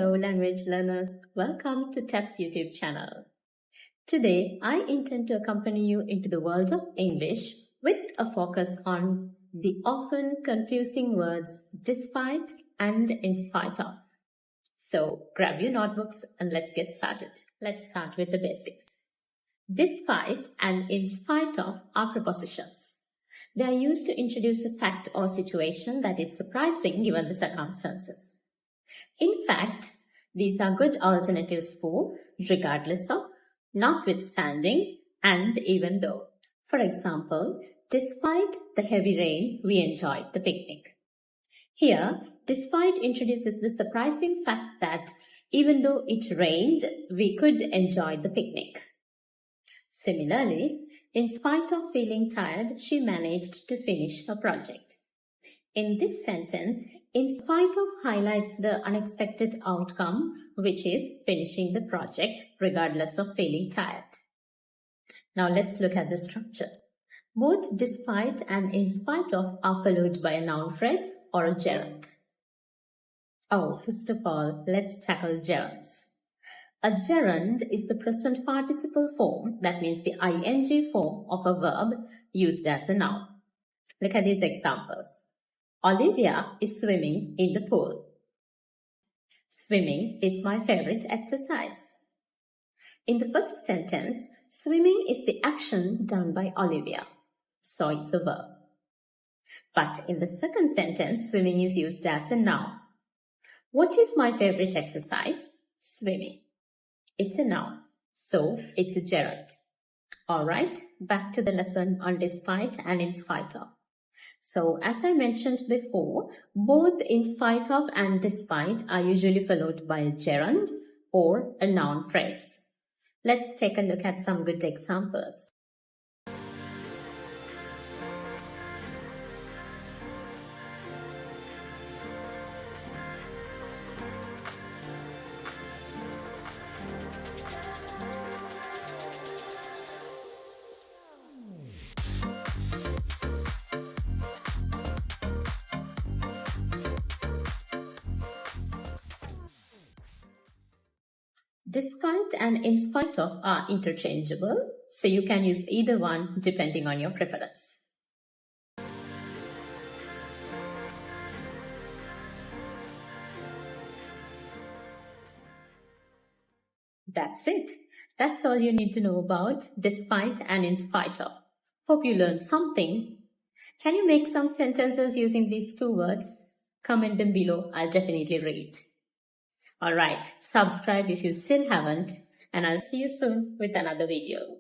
Hello language learners, welcome to TEF's YouTube channel. Today, I intend to accompany you into the world of English with a focus on the often confusing words despite and in spite of. So grab your notebooks and let's get started. Let's start with the basics. Despite and in spite of are prepositions. They are used to introduce a fact or situation that is surprising given the circumstances. In fact, these are good alternatives for regardless of, notwithstanding, and even though. For example, despite the heavy rain, we enjoyed the picnic. Here, despite introduces the surprising fact that even though it rained, we could enjoy the picnic. Similarly, in spite of feeling tired, she managed to finish her project. In this sentence, in spite of highlights the unexpected outcome, which is finishing the project regardless of feeling tired. Now let's look at the structure. Both despite and in spite of are followed by a noun phrase or a gerund. First of all, let's tackle gerunds. A gerund is the present participle form, that means the ing form of a verb used as a noun. Look at these examples. Olivia is swimming in the pool. Swimming is my favorite exercise. In the first sentence, swimming is the action done by Olivia, so it's a verb. But in the second sentence, swimming is used as a noun. What is my favorite exercise? Swimming. It's a noun, so it's a gerund. Alright, back to the lesson on despite and in spite of. So, as I mentioned before, both in spite of and despite are usually followed by a gerund or a noun phrase. Let's take a look at some good examples. Despite and in spite of are interchangeable, so you can use either one depending on your preference. That's it. That's all you need to know about despite and in spite of. Hope you learned something. Can you make some sentences using these two words? Comment them below. I'll definitely read. Alright, subscribe if you still haven't, and I'll see you soon with another video.